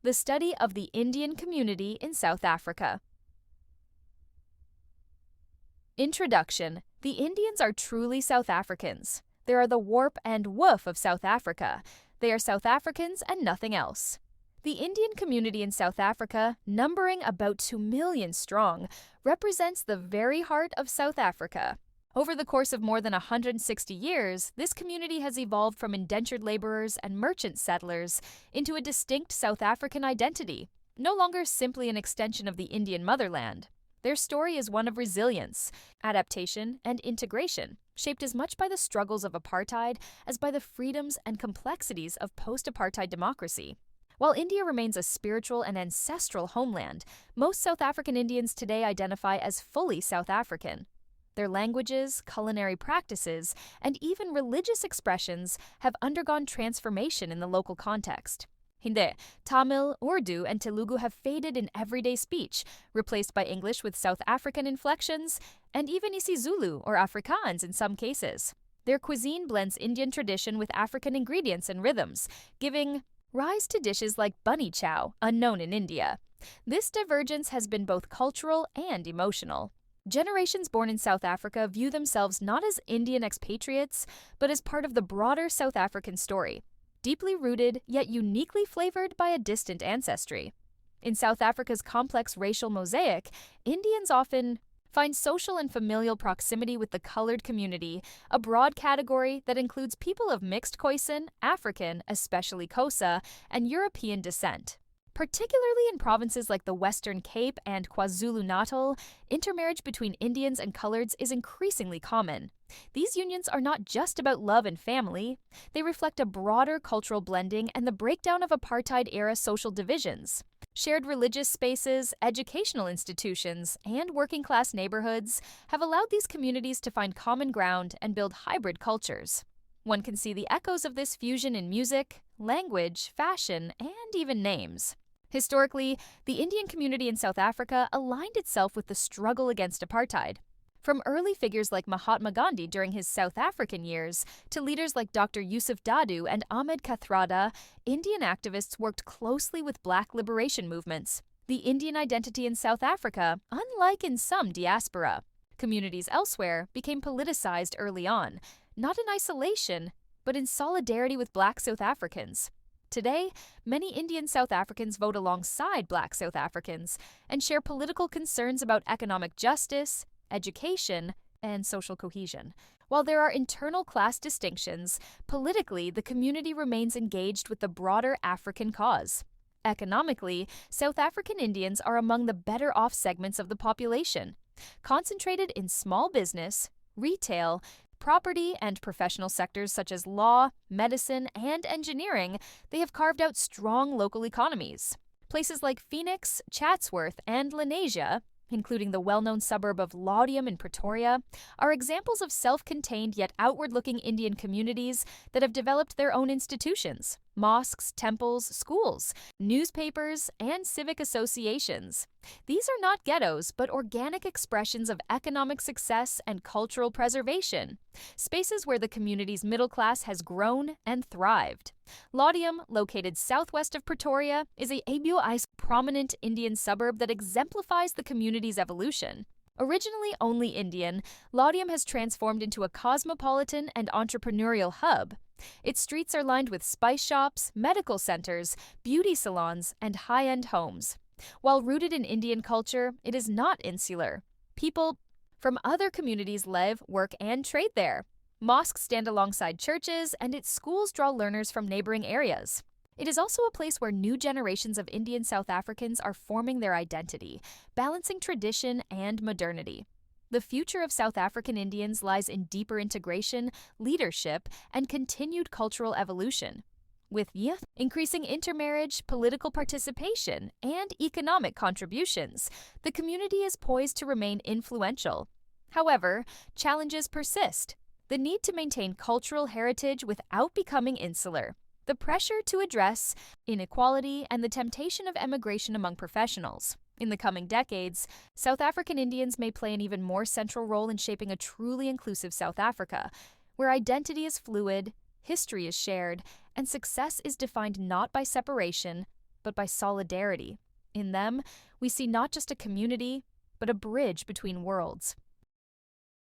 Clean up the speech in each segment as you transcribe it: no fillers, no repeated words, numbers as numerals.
the study of the Indian community in South Africa. Introduction. The Indians are truly South Africans. They are the warp and woof of South Africa. They are South Africans and nothing else. The Indian community in South Africa, numbering about 2 million strong, represents the very heart of South Africa. Over the course of more than 160 years, this community has evolved from indentured laborers and merchant settlers into a distinct South African identity, no longer simply an extension of the Indian motherland. Their story is one of resilience, adaptation, and integration, shaped as much by the struggles of apartheid as by the freedoms and complexities of post-apartheid democracy. While India remains a spiritual and ancestral homeland, most South African Indians today identify as fully South African. Their languages, culinary practices, and even religious expressions have undergone transformation in the local context. Hindi, Tamil, Urdu, and Telugu have faded in everyday speech, replaced by English with South African inflections, and even isiZulu or Afrikaans in some cases. Their cuisine blends Indian tradition with African ingredients and rhythms, giving rise to dishes like bunny chow, unknown in India. This divergence has been both cultural and emotional. Generations born in South Africa view themselves not as Indian expatriates, but as part of the broader South African story, deeply rooted yet uniquely flavored by a distant ancestry. In South Africa's complex racial mosaic, Indians often find social and familial proximity with the colored community, a broad category that includes people of mixed Khoisan, African, especially Xhosa, and European descent. Particularly in provinces like the Western Cape and KwaZulu-Natal, intermarriage between Indians and coloreds is increasingly common. These unions are not just about love and family, they reflect a broader cultural blending and the breakdown of apartheid-era social divisions. Shared religious spaces, educational institutions, and working-class neighborhoods have allowed these communities to find common ground and build hybrid cultures. One can see the echoes of this fusion in music, language, fashion, and even names. Historically, the Indian community in South Africa aligned itself with the struggle against apartheid. From early figures like Mahatma Gandhi during his South African years to leaders like Dr. Yusuf Dadoo and Ahmed Kathrada, Indian activists worked closely with Black liberation movements. The Indian identity in South Africa, unlike in some diaspora communities elsewhere, became politicized early on, not in isolation, but in solidarity with Black South Africans. Today, many Indian South Africans vote alongside Black South Africans and share political concerns about economic justice, education, and social cohesion. While there are internal class distinctions, politically the community remains engaged with the broader African cause. Economically, South African Indians are among the better-off segments of the population. Concentrated in small business, retail, property, and professional sectors such as law, medicine, and engineering, they have carved out strong local economies. Places like Phoenix, Chatsworth, and Lenasia, including the well-known suburb of Laudium in Pretoria, are examples of self-contained yet outward-looking Indian communities that have developed their own institutions, mosques, temples, schools, newspapers, and civic associations. These are not ghettos, but organic expressions of economic success and cultural preservation, spaces where the community's middle class has grown and thrived. Laudium, located southwest of Pretoria, is a ABOI's prominent Indian suburb that exemplifies the community's evolution. Originally only Indian, Laudium has transformed into a cosmopolitan and entrepreneurial hub. Its streets are lined with spice shops, medical centers, beauty salons, and high-end homes. While rooted in Indian culture, it is not insular. People from other communities live, work, and trade there. Mosques stand alongside churches, and its schools draw learners from neighboring areas. It is also a place where new generations of Indian South Africans are forming their identity, balancing tradition and modernity. The future of South African Indians lies in deeper integration, leadership, and continued cultural evolution. With youth increasing intermarriage, political participation, and economic contributions, the community is poised to remain influential. However, challenges persist. The need to maintain cultural heritage without becoming insular, the pressure to address inequality, and the temptation of emigration among professionals. In the coming decades, South African Indians may play an even more central role in shaping a truly inclusive South Africa, where identity is fluid, history is shared, and success is defined not by separation, but by solidarity. In them, we see not just a community, but a bridge between worlds.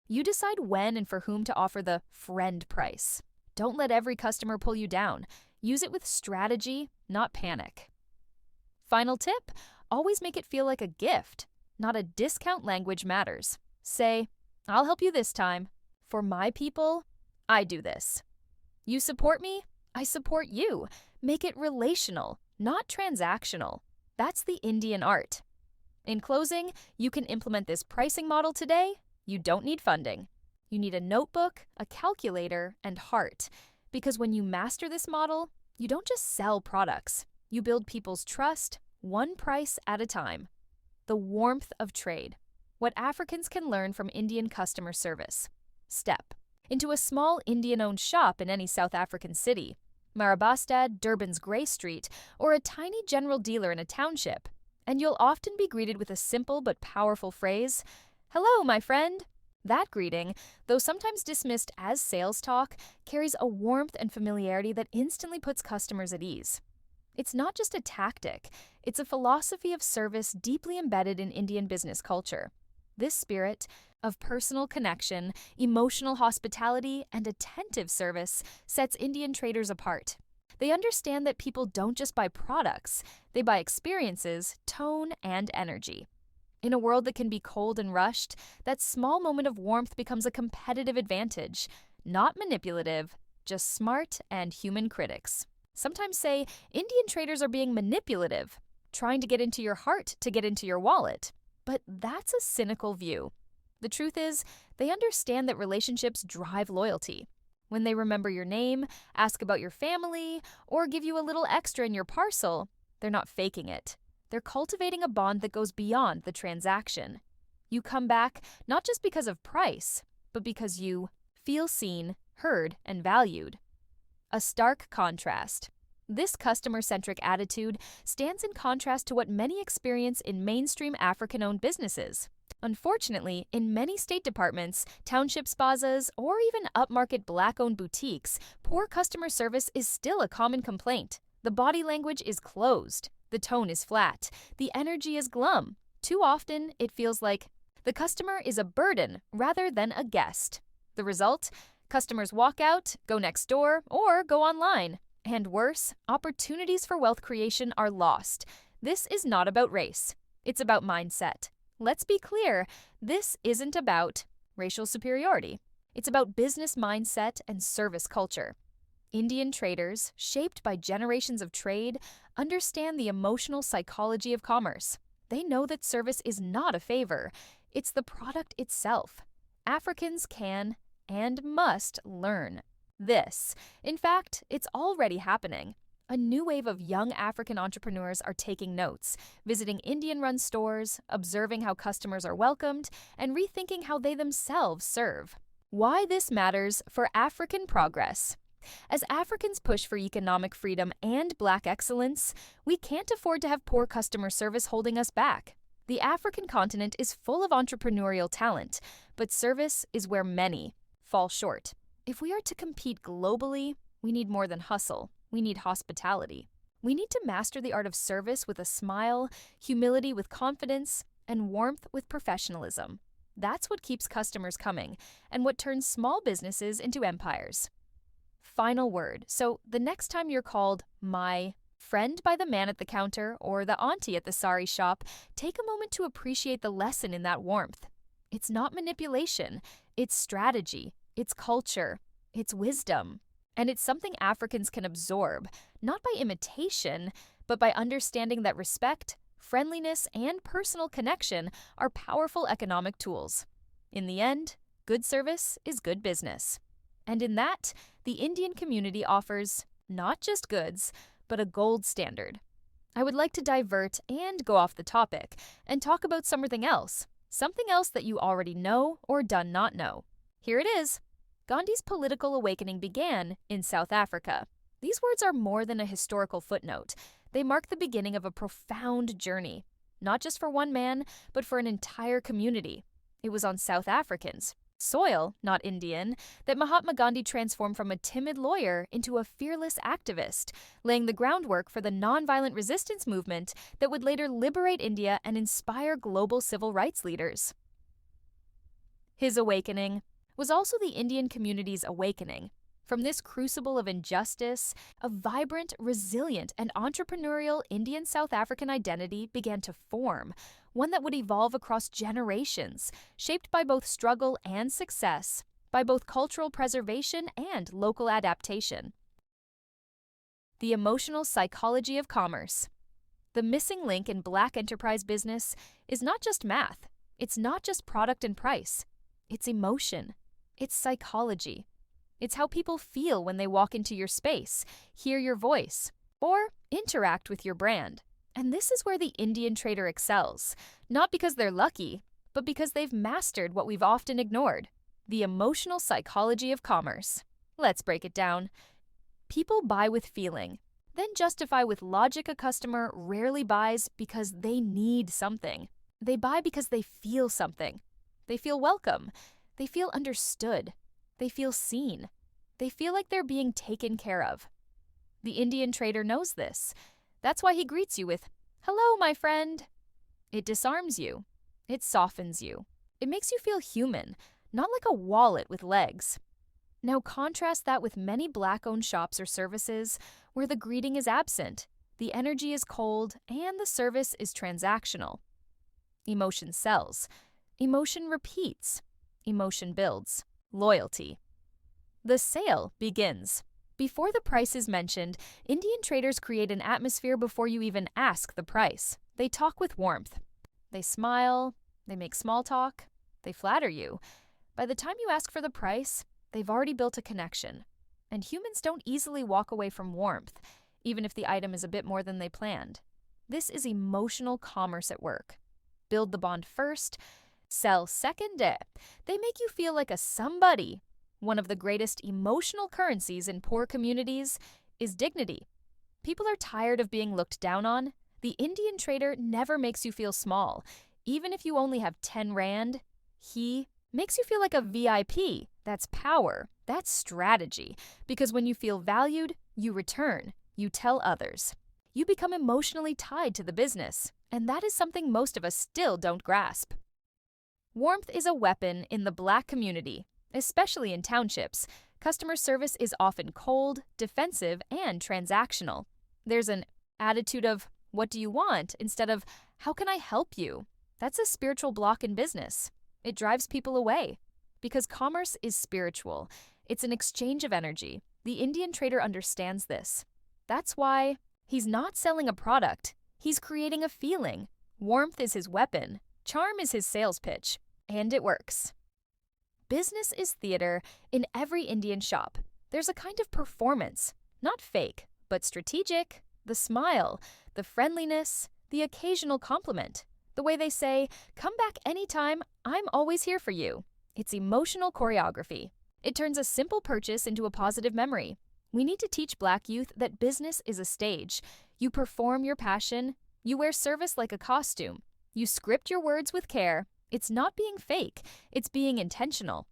You decide when and for whom to offer the friend price. Don't let every customer pull you down. Use it with strategy, not panic. Final tip: always make it feel like a gift, not a discount. Language matters. Say, "I'll help you this time. For my people, I do this." You support me, I support you. Make it relational, not transactional. That's the Indian art. In closing, you can implement this pricing model today. You don't need funding. You need a notebook, a calculator, and heart. Because when you master this model, you don't just sell products. You build people's trust, one price at a time. The warmth of trade. What Africans can learn from Indian customer service. Step into a small Indian-owned shop in any South African city, Marabastad, Durban's Grey Street, or a tiny general dealer in a township, and you'll often be greeted with a simple but powerful phrase, "Hello, my friend." That greeting, though sometimes dismissed as sales talk, carries a warmth and familiarity that instantly puts customers at ease. It's not just a tactic, it's a philosophy of service deeply embedded in Indian business culture. This spirit of personal connection, emotional hospitality, and attentive service sets Indian traders apart. They understand that people don't just buy products, they buy experiences, tone, and energy. In a world that can be cold and rushed, that small moment of warmth becomes a competitive advantage, not manipulative, just smart and human critics. Sometimes say Indian traders are being manipulative, trying to get into your heart to get into your wallet. But that's a cynical view. The truth is, they understand that relationships drive loyalty. When they remember your name, ask about your family, or give you a little extra in your parcel, they're not faking it. They're cultivating a bond that goes beyond the transaction. You come back not just because of price, but because you feel seen, heard, and valued. A stark contrast. This customer-centric attitude stands in contrast to what many experience in mainstream African-owned businesses. Unfortunately, in many state departments, township spazas, or even upmarket Black-owned boutiques, poor customer service is still a common complaint. The body language is closed, the tone is flat, the energy is glum. Too often, it feels like the customer is a burden rather than a guest. The result? Customers walk out, go next door, or go online. And worse, opportunities for wealth creation are lost. This is not about race. It's about mindset. Let's be clear, this isn't about racial superiority. It's about business mindset and service culture. Indian traders, shaped by generations of trade, understand the emotional psychology of commerce. They know that service is not a favor, it's the product itself. Africans can and must learn this. In fact, it's already happening. A new wave of young African entrepreneurs are taking notes, visiting Indian-run stores, observing how customers are welcomed, and rethinking how they themselves serve. Why this matters for African progress. As Africans push for economic freedom and Black excellence, we can't afford to have poor customer service holding us back. The African continent is full of entrepreneurial talent, but service is where many fall short. If we are to compete globally, we need more than hustle. We need hospitality. We need to master the art of service with a smile, humility with confidence, and warmth with professionalism. That's what keeps customers coming, and what turns small businesses into empires. Final word. So the next time you're called my friend by the man at the counter or the auntie at the sari shop, take a moment to appreciate the lesson in that warmth. It's not manipulation, it's strategy, it's culture, it's wisdom. And it's something Africans can absorb, not by imitation, but by understanding that respect, friendliness, and personal connection are powerful economic tools. In the end, good service is good business. And in that, the Indian community offers not just goods, but a gold standard. I would like to divert and go off the topic and talk about something else that you already know or do not know. Here it is. Gandhi's political awakening began in South Africa. These words are more than a historical footnote. They mark the beginning of a profound journey, not just for one man, but for an entire community. It was on South Africans, Soil, not Indian, that Mahatma Gandhi transformed from a timid lawyer into a fearless activist, laying the groundwork for the nonviolent resistance movement that would later liberate India and inspire global civil rights leaders. His awakening was also the Indian community's awakening. From this crucible of injustice, a vibrant, resilient, and entrepreneurial Indian South African identity began to form, one that would evolve across generations, shaped by both struggle and success, by both cultural preservation and local adaptation. The emotional psychology of commerce. The missing link in Black enterprise business is not just math, it's not just product and price, it's emotion, it's psychology. It's how people feel when they walk into your space, hear your voice, or interact with your brand. And this is where the Indian trader excels, not because they're lucky, but because they've mastered what we've often ignored, the emotional psychology of commerce. Let's break it down. People buy with feeling, then justify with logic. A customer rarely buys because they need something. They buy because they feel something. They feel welcome. They feel understood. They feel seen. They feel like they're being taken care of. The Indian trader knows this. That's why he greets you with, "Hello, my friend." It disarms you. It softens you. It makes you feel human, not like a wallet with legs. Now contrast that with many Black-owned shops or services where the greeting is absent, the energy is cold, and the service is transactional. Emotion sells. Emotion repeats. Emotion builds. Loyalty. The sale begins. Before the price is mentioned, Indian traders create an atmosphere before you even ask the price. They talk with warmth. They smile. They make small talk. They flatter you. By the time you ask for the price, they've already built a connection. And humans don't easily walk away from warmth, even if the item is a bit more than they planned. This is emotional commerce at work. Build the bond first. Sell second. They make you feel like a somebody. One of the greatest emotional currencies in poor communities is dignity. People are tired of being looked down on. The Indian trader never makes you feel small. Even if you only have 10 rand, he makes you feel like a VIP. That's power. That's strategy. Because when you feel valued, you return. You tell others. You become emotionally tied to the business. And that is something most of us still don't grasp. Warmth is a weapon in the Black community, especially in townships. Customer service is often cold, defensive, and transactional. There's an attitude of, "What do you want?" instead of, "How can I help you?" That's a spiritual block in business. It drives people away. Because commerce is spiritual. It's an exchange of energy. The Indian trader understands this. That's why he's not selling a product. He's creating a feeling. Warmth is his weapon. Charm is his sales pitch. And it works. Business is theater in every Indian shop. There's a kind of performance, not fake, but strategic. The smile, the friendliness, the occasional compliment. The way they say, "Come back anytime, I'm always here for you." It's emotional choreography. It turns a simple purchase into a positive memory. We need to teach Black youth that business is a stage. You perform your passion. You wear service like a costume. You script your words with care. It's not being fake, it's being intentional.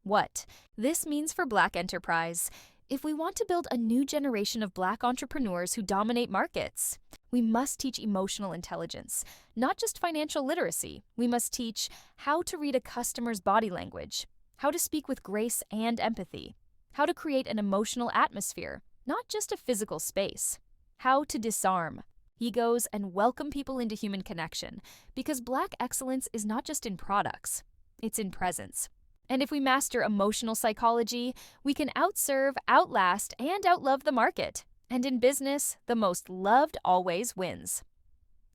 What this means for Black enterprise. If we want to build a new generation of Black entrepreneurs who dominate markets, we must teach emotional intelligence, not just financial literacy. We must teach how to read a customer's body language, how to speak with grace and empathy, how to create an emotional atmosphere, not just a physical space, how to disarm egos and welcome people into human connection, because Black excellence is not just in products, it's in presence. And if we master emotional psychology, we can outserve, outlast, and outlove the market. And in business, the most loved always wins.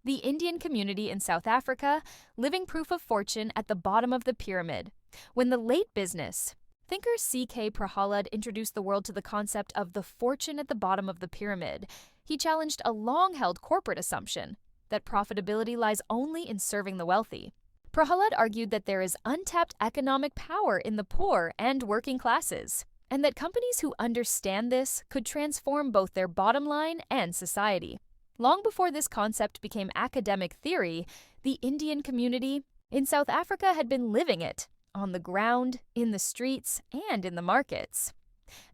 The Indian community in South Africa, living proof of fortune at the bottom of the pyramid. When the late business thinker C.K. Prahalad introduced the world to the concept of the fortune at the bottom of the pyramid, he challenged a long-held corporate assumption that profitability lies only in serving the wealthy. Prahalad argued that there is untapped economic power in the poor and working classes, and that companies who understand this could transform both their bottom line and society. Long before this concept became academic theory, the Indian community in South Africa had been living it. on the ground, in the streets, and in the markets.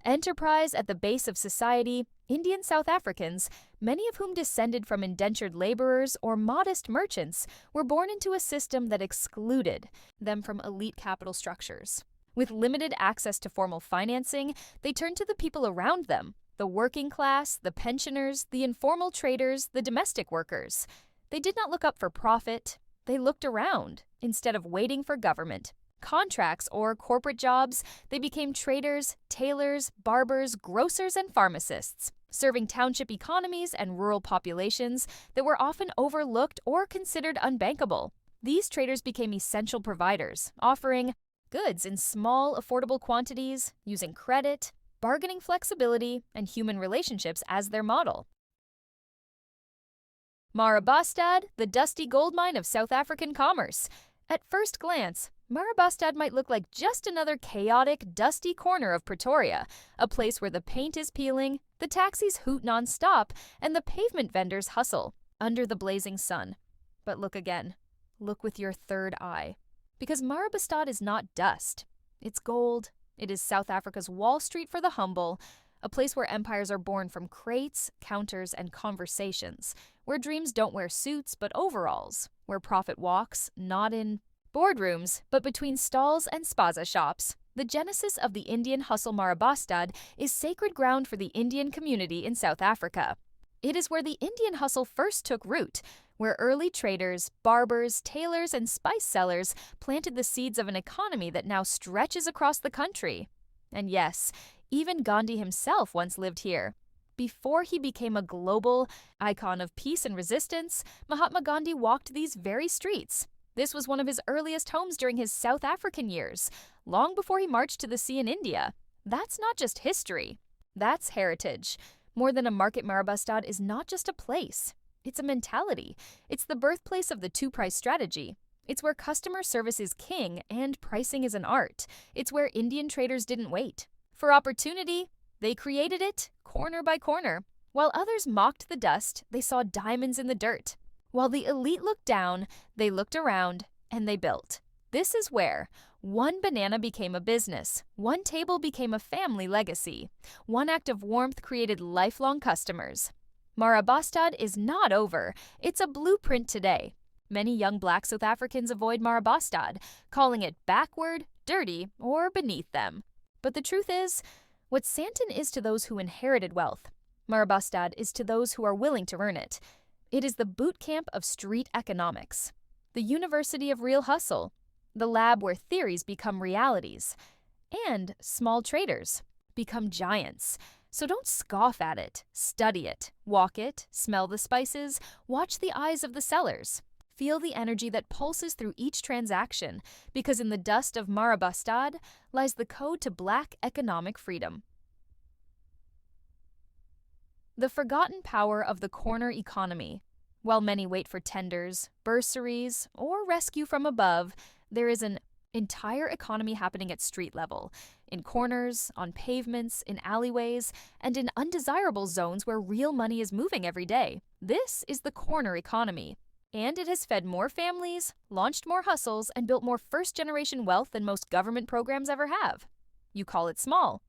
Enterprise at the base of society, Indian South Africans, many of whom descended from indentured laborers or modest merchants, were born into a system that excluded them from elite capital structures. With limited access to formal financing, they turned to the people around them, the working class, the pensioners, the informal traders, the domestic workers. They did not look up for profit, they looked around. Instead of waiting for government, contracts, or corporate jobs, they became traders, tailors, barbers, grocers, and pharmacists, serving township economies and rural populations that were often overlooked or considered unbankable. These traders became essential providers, offering goods in small, affordable quantities, using credit, bargaining flexibility, and human relationships as their model. Marabastad, the dusty gold mine of South African commerce. At first glance, Marabastad might look like just another chaotic, dusty corner of Pretoria, a place where the paint is peeling, the taxis hoot non-stop, and the pavement vendors hustle under the blazing sun. But look again. Look with your third eye. Because Marabastad is not dust. It's gold. It is South Africa's Wall Street for the humble, a place where empires are born from crates, counters, and conversations, where dreams don't wear suits but overalls, where profit walks, not in boardrooms, but between stalls and spaza shops. The genesis of the Indian hustle Marabastad is sacred ground for the Indian community in South Africa. It is where the Indian hustle first took root, where early traders, barbers, tailors, and spice sellers planted the seeds of an economy that now stretches across the country. And yes, even Gandhi himself once lived here. Before he became a global icon of peace and resistance, Mahatma Gandhi walked these very streets. This was one of his earliest homes during his South African years, long before he marched to the sea in India. That's not just history. That's heritage. More than a market, Marabastad is not just a place. It's a mentality. It's the birthplace of the two-price strategy. It's where customer service is king and pricing is an art. It's where Indian traders didn't wait for opportunity. They created it, corner by corner. While others mocked the dust, they saw diamonds in the dirt. While the elite looked down, they looked around, and they built. This is where one banana became a business, one table became a family legacy, one act of warmth created lifelong customers. Marabastad is not over. It's a blueprint today. Many young Black South Africans avoid Marabastad, calling it backward, dirty, or beneath them. But the truth is, what Sandton is to those who inherited wealth, Marabastad is to those who are willing to earn it. It is the boot camp of street economics, the university of real hustle, the lab where theories become realities, and small traders become giants. So don't scoff at it, study it, walk it, smell the spices, watch the eyes of the sellers. Feel the energy that pulses through each transaction, because in the dust of Marabastad lies the code to Black economic freedom. The forgotten power of the corner economy. While many wait for tenders, bursaries, or rescue from above, there is an entire economy happening at street level, in corners, on pavements, in alleyways, and in undesirable zones where real money is moving every day. This is the corner economy. And it has fed more families, launched more hustles, and built more first-generation wealth than most government programs ever have. You call it small.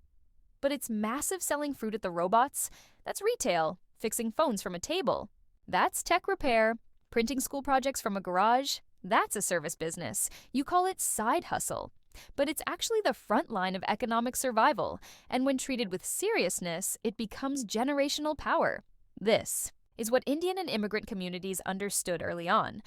But it's massive selling fruit at the robots. That's retail, fixing phones from a table. That's tech repair, printing school projects from a garage. That's a service business. You call it side hustle. But it's actually the front line of economic survival, and when treated with seriousness, it becomes generational power. This is what Indian and immigrant communities understood early on.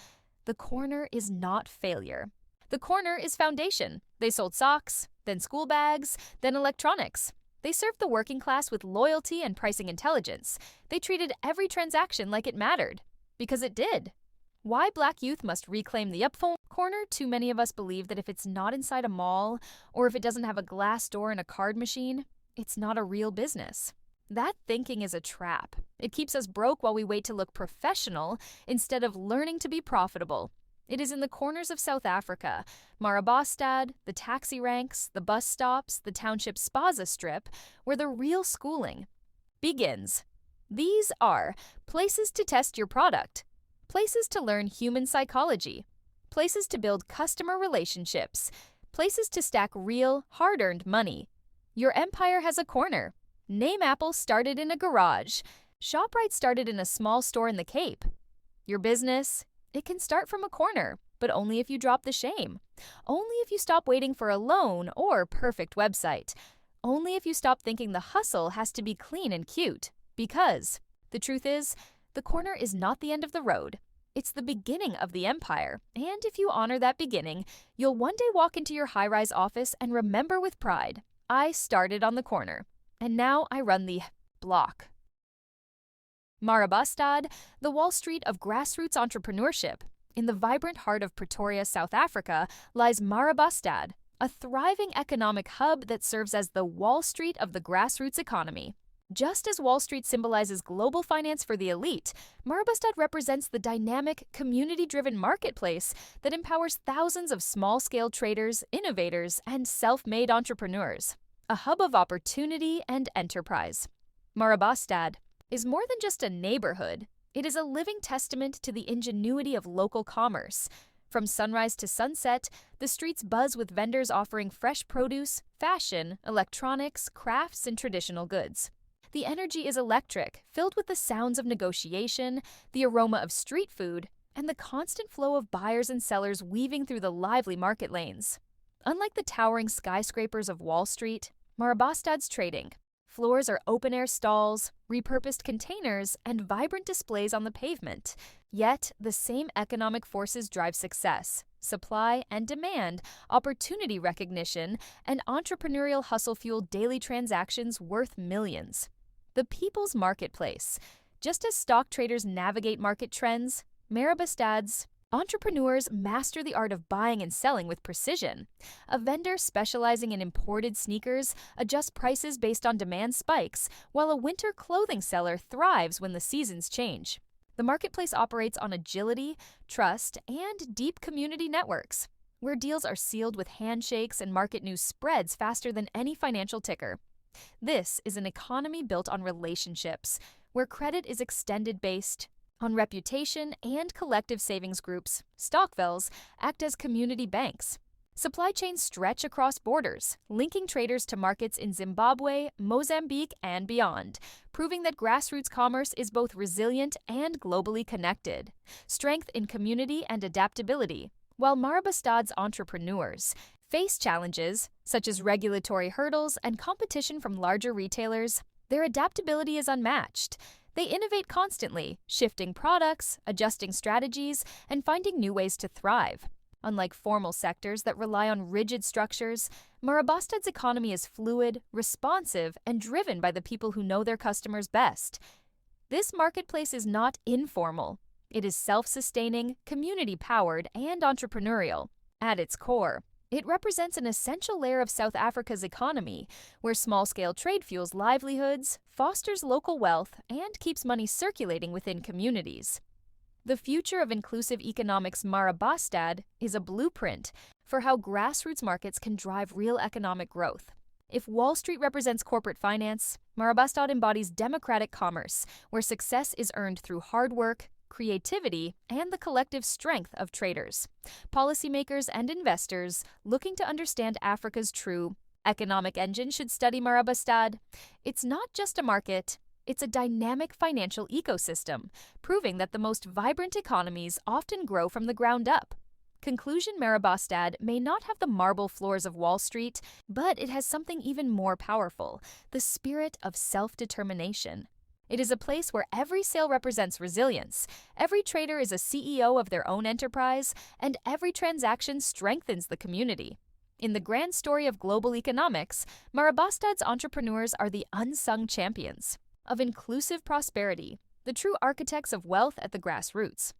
The corner is not failure. The corner is foundation. They sold socks, then school bags, then electronics. They served the working class with loyalty and pricing intelligence. They treated every transaction like it mattered. Because it did. Why Black youth must reclaim the upfront corner? Too many of us believe that if it's not inside a mall, or if it doesn't have a glass door and a card machine, it's not a real business. That thinking is a trap. It keeps us broke while we wait to look professional instead of learning to be profitable. It is in the corners of South Africa, Marabastad, the taxi ranks, the bus stops, the township spaza strip, where the real schooling begins. These are places to test your product, places to learn human psychology, places to build customer relationships, places to stack real, hard-earned money. Your empire has a corner. Name Apple started in a garage. ShopRite started in a small store in the Cape. Your business? It can start from a corner, but only if you drop the shame. Only if you stop waiting for a loan or perfect website. Only if you stop thinking the hustle has to be clean and cute. Because the truth is, the corner is not the end of the road. It's the beginning of the empire. And if you honor that beginning, you'll one day walk into your high-rise office and remember with pride, I started on the corner, and now I run the block. Marabastad, the Wall Street of grassroots entrepreneurship. In the vibrant heart of Pretoria, South Africa, lies Marabastad, a thriving economic hub that serves as the Wall Street of the grassroots economy. Just as Wall Street symbolizes global finance for the elite, Marabastad represents the dynamic, community-driven marketplace that empowers thousands of small-scale traders, innovators, and self-made entrepreneurs. A hub of opportunity and enterprise. Marabastad is more than just a neighborhood. It is a living testament to the ingenuity of local commerce. From sunrise to sunset, the streets buzz with vendors offering fresh produce, fashion, electronics, crafts, and traditional goods. The energy is electric, filled with the sounds of negotiation, the aroma of street food, and the constant flow of buyers and sellers weaving through the lively market lanes. Unlike the towering skyscrapers of Wall Street, Marabastad's trading. Floors are open-air stalls, repurposed containers, and vibrant displays on the pavement. Yet, the same economic forces drive success. Supply and demand, opportunity recognition, and entrepreneurial hustle fuel daily transactions worth millions. The people's marketplace. Just as stock traders navigate market trends, Marabastad's entrepreneurs master the art of buying and selling with precision. A vendor specializing in imported sneakers adjusts prices based on demand spikes, while a winter clothing seller thrives when the seasons change. The marketplace operates on agility, trust, and deep community networks, where deals are sealed with handshakes and market news spreads faster than any financial ticker. This is an economy built on relationships, where credit is extended based on reputation, and collective savings groups, Stokvels, act as community banks. Supply chains stretch across borders, linking traders to markets in Zimbabwe, Mozambique, and beyond, proving that grassroots commerce is both resilient and globally connected. Strength in community and adaptability. While Marabastad's entrepreneurs face challenges, such as regulatory hurdles and competition from larger retailers, their adaptability is unmatched. They innovate constantly, shifting products, adjusting strategies, and finding new ways to thrive. Unlike formal sectors that rely on rigid structures, Marabastad's economy is fluid, responsive, and driven by the people who know their customers best. This marketplace is not informal. It is self-sustaining, community-powered, and entrepreneurial. At its core, it represents an essential layer of South Africa's economy, where small-scale trade fuels livelihoods, fosters local wealth, and keeps money circulating within communities. The future of inclusive economics Marabastad is a blueprint for how grassroots markets can drive real economic growth. If Wall Street represents corporate finance, Marabastad embodies democratic commerce, where success is earned through hard work, creativity, and the collective strength of traders, policymakers, and investors looking to understand Africa's true economic engine should study Marabastad. It's not just a market, it's a dynamic financial ecosystem, proving that the most vibrant economies often grow from the ground up. Conclusion: Marabastad may not have the marble floors of Wall Street, but it has something even more powerful: the spirit of self-determination. It is a place where every sale represents resilience, every trader is a CEO of their own enterprise, and every transaction strengthens the community. In the grand story of global economics, Marabastad's entrepreneurs are the unsung champions of inclusive prosperity, the true architects of wealth at the grassroots.